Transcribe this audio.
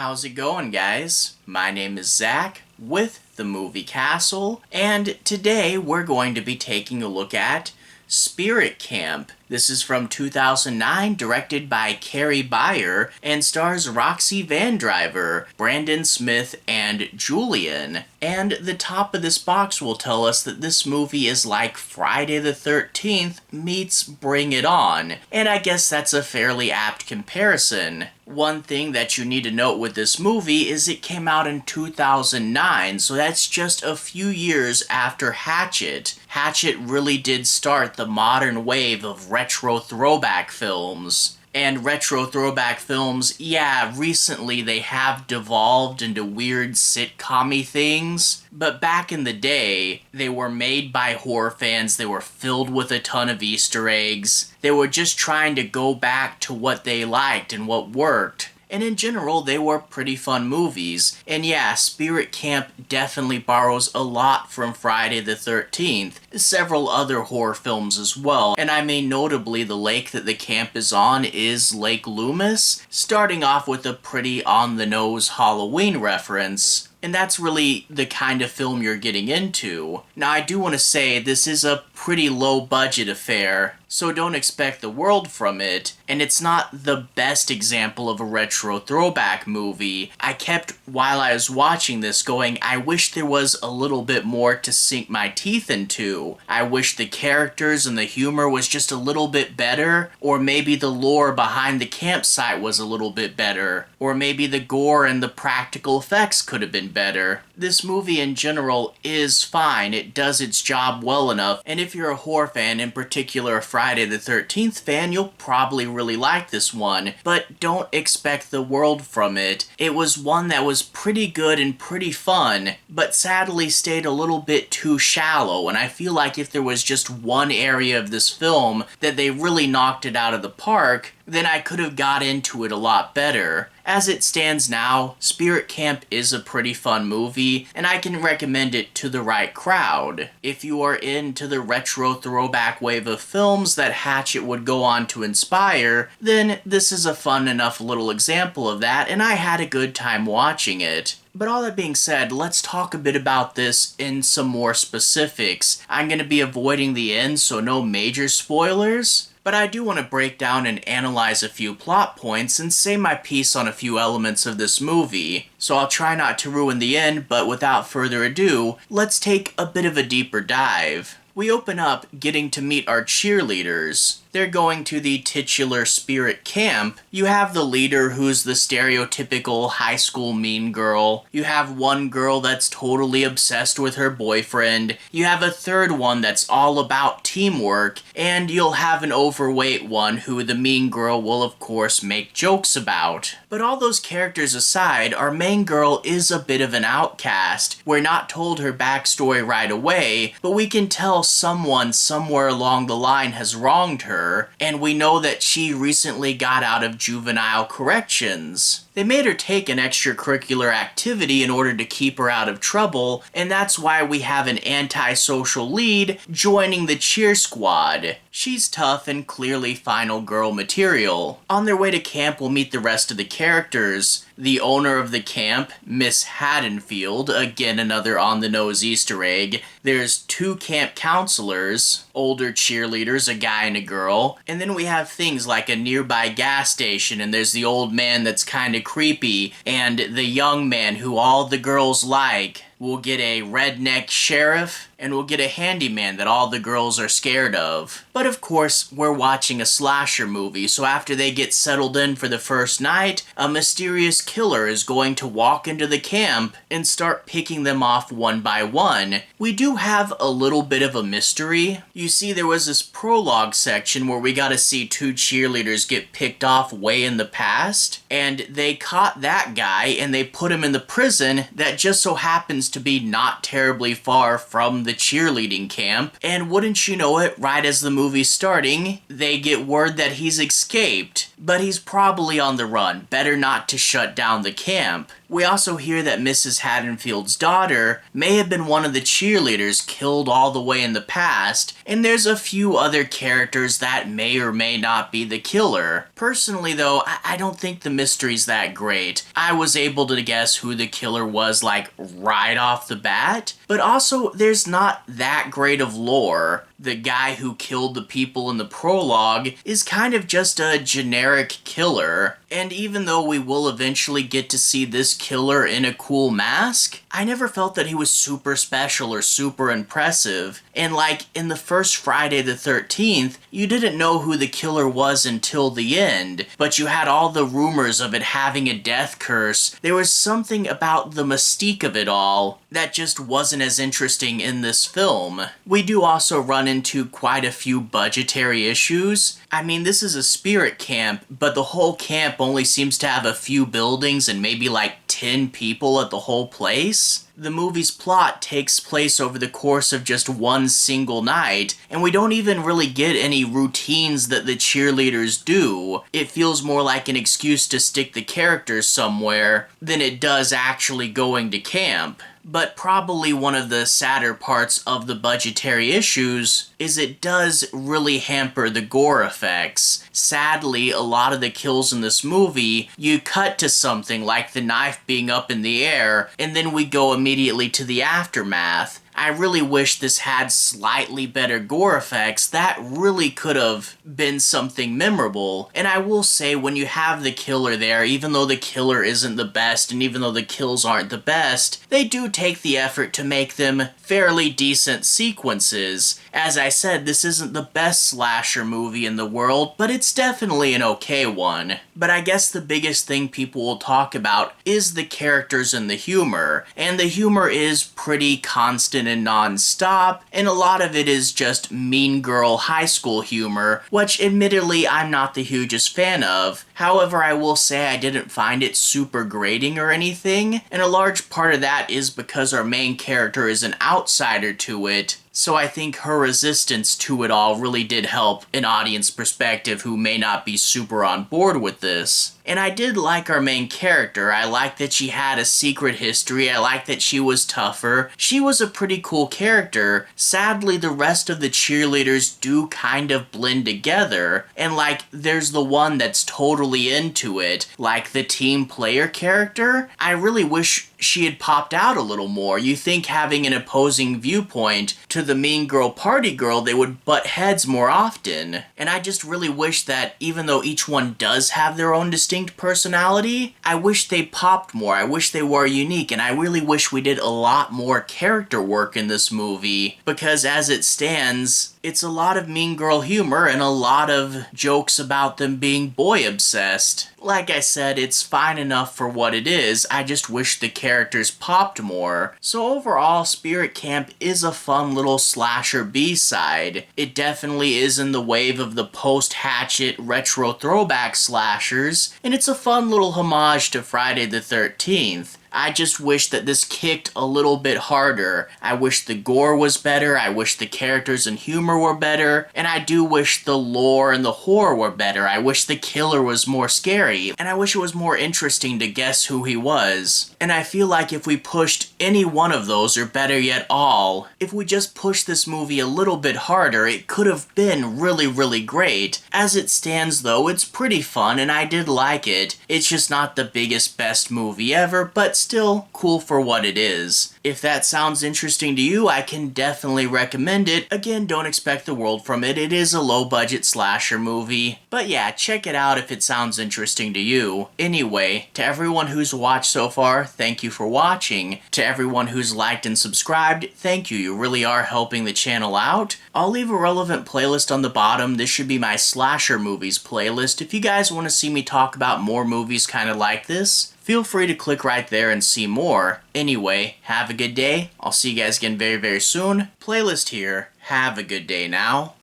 How's it going, guys? My name is Zach with the Movie Castle, and today we're going to be taking a look at Spirit Camp. This is from 2009, directed by Kerry Beyer, and stars Roxy VanDriver, Brandon Smith and Julin. And the top of this box will tell us that this movie is like Friday the 13th meets Bring It On. And I guess that's a fairly apt comparison. One thing that you need to note with this movie is it came out in 2009, so that's just a few years after Hatchet. Hatchet really did start the modern wave of retro throwback films. And retro throwback films, yeah, recently they have devolved into weird sitcom-y things, but back in the day, they were made by horror fans, they were filled with a ton of Easter eggs, they were just trying to go back to what they liked and what worked. And in general, they were pretty fun movies. And yeah, Spirit Camp definitely borrows a lot from Friday the 13th, several other horror films as well, and I mean notably the lake that the camp is on is Lake Loomis, starting off with a pretty on-the-nose Halloween reference. And that's really the kind of film you're getting into. Now, I do want to say this is a pretty low-budget affair, so don't expect the world from it, and it's not the best example of a retro throwback movie. I kept, while I was watching this, going, I wish there was a little bit more to sink my teeth into. I wish the characters and the humor was just a little bit better, or maybe the lore behind the campsite was a little bit better, or maybe the gore and the practical effects could have been better. This movie in general is fine, it does its job well enough, and if you're a horror fan, in particular a Friday the 13th fan, you'll probably really like this one, but don't expect the world from it. It was one that was pretty good and pretty fun, but sadly stayed a little bit too shallow, and I feel like if there was just one area of this film that they really knocked it out of the park, then I could have got into it a lot better. As it stands now, Spirit Camp is a pretty fun movie, and I can recommend it to the right crowd. If you are into the retro throwback wave of films that Hatchet would go on to inspire, then this is a fun enough little example of that, and I had a good time watching it. But all that being said, let's talk a bit about this in some more specifics. I'm going to be avoiding the end, so no major spoilers. But I do want to break down and analyze a few plot points and say my piece on a few elements of this movie. So I'll try not to ruin the end, but without further ado, let's take a bit of a deeper dive. We open up getting to meet our cheerleaders. They're going to the titular Spirit Camp. You have the leader who's the stereotypical high school mean girl. You have one girl that's totally obsessed with her boyfriend. You have a third one that's all about teamwork. And you'll have an overweight one who the mean girl will of course make jokes about. But all those characters aside, our main girl is a bit of an outcast. We're not told her backstory right away, but we can tell someone somewhere along the line has wronged her, and we know that she recently got out of juvenile corrections. They made her take an extracurricular activity in order to keep her out of trouble, and that's why we have an antisocial lead joining the cheer squad. She's tough and clearly final girl material. On their way to camp, we'll meet the rest of the characters. The owner of the camp, Miss Haddonfield, again another on-the-nose Easter egg. There's two camp counselors, older cheerleaders, a guy and a girl. And then we have things like a nearby gas station, and there's the old man that's kinda creepy, and the young man who all the girls like. We'll get a redneck sheriff, and we'll get a handyman that all the girls are scared of. But of course, we're watching a slasher movie, so after they get settled in for the first night, a mysterious killer is going to walk into the camp and start picking them off one by one. We do have a little bit of a mystery. You see, there was this prologue section where we got to see two cheerleaders get picked off way in the past, and they caught that guy and they put him in the prison that just so happens to be not terribly far from the cheerleading camp. And wouldn't you know it, right as the movie's starting, they get word that he's escaped. But he's probably on the run. Better not to shut down the camp. We also hear that Mrs. Haddonfield's daughter may have been one of the cheerleaders killed all the way in the past, and there's a few other characters that may or may not be the killer. Personally though, I don't think the mystery's that great. I was able to guess who the killer was like right off the bat, but also there's not that great of lore. The guy who killed the people in the prologue is kind of just a generic killer, and even though we will eventually get to see this killer in a cool mask, I never felt that he was super special or super impressive. And like in the first Friday the 13th, you didn't know who the killer was until the end, but you had all the rumors of it having a death curse. There was something about the mystique of it all that just wasn't as interesting in this film. We do also run into quite a few budgetary issues. I mean, this is a spirit camp, but the whole camp only seems to have a few buildings and maybe like 10 people at the whole place. The movie's plot takes place over the course of just one single night, and we don't even really get any routines that the cheerleaders do. It feels more like an excuse to stick the characters somewhere than it does actually going to camp. But probably one of the sadder parts of the budgetary issues is it does really hamper the gore effects. Sadly, a lot of the kills in this movie, you cut to something like the knife being up in the air, and then we go immediately to the aftermath. I really wish this had slightly better gore effects. That really could have been something memorable. And I will say, when you have the killer there, even though the killer isn't the best and even though the kills aren't the best, they do take the effort to make them fairly decent sequences. As I said, this isn't the best slasher movie in the world, but it's definitely an okay one. But I guess the biggest thing people will talk about is the characters and the humor. And the humor is pretty constant and non-stop, and a lot of it is just mean girl high school humor, which admittedly I'm not the hugest fan of. However, I will say I didn't find it super grating or anything, and a large part of that is because our main character is an outsider to it. So I think her resistance to it all really did help an audience perspective who may not be super on board with this. And I did like our main character. I liked that she had a secret history. I liked that she was tougher. She was a pretty cool character. Sadly, the rest of the cheerleaders do kind of blend together. And like, there's the one that's totally into it, like the team player character. I really wish she had popped out a little more. You think having an opposing viewpoint to the mean girl party girl, they would butt heads more often. And I just really wish that even though each one does have their own distinct personality, I wish they popped more. I wish they were unique, and I really wish we did a lot more character work in this movie, because as it stands, it's a lot of mean girl humor and a lot of jokes about them being boy obsessed. Like I said, it's fine enough for what it is. I just wish the characters popped more. So overall, Spirit Camp is a fun little slasher B-side. It definitely is in the wave of the post-Hatchet retro throwback slashers, and it's a fun little homage to Friday the 13th. I just wish that this kicked a little bit harder. I wish the gore was better, I wish the characters and humor were better, and I do wish the lore and the horror were better. I wish the killer was more scary, and I wish it was more interesting to guess who he was. And I feel like if we pushed any one of those, or better yet all, if we just pushed this movie a little bit harder, it could have been really, really great. As it stands though, it's pretty fun and I did like it. It's just not the biggest, best movie ever, but still cool for what it is. If that sounds interesting to you, I can definitely recommend it. Again, don't expect the world from it. It is a low-budget slasher movie. But yeah, check it out if it sounds interesting to you. Anyway, to everyone who's watched so far, thank you for watching. To everyone who's liked and subscribed, thank you. You really are helping the channel out. I'll leave a relevant playlist on the bottom. This should be my slasher movies playlist. If you guys want to see me talk about more movies kind of like this, feel free to click right there and see more. Anyway, have a good day. I'll see you guys again very, very soon. Playlist here. Have a good day now.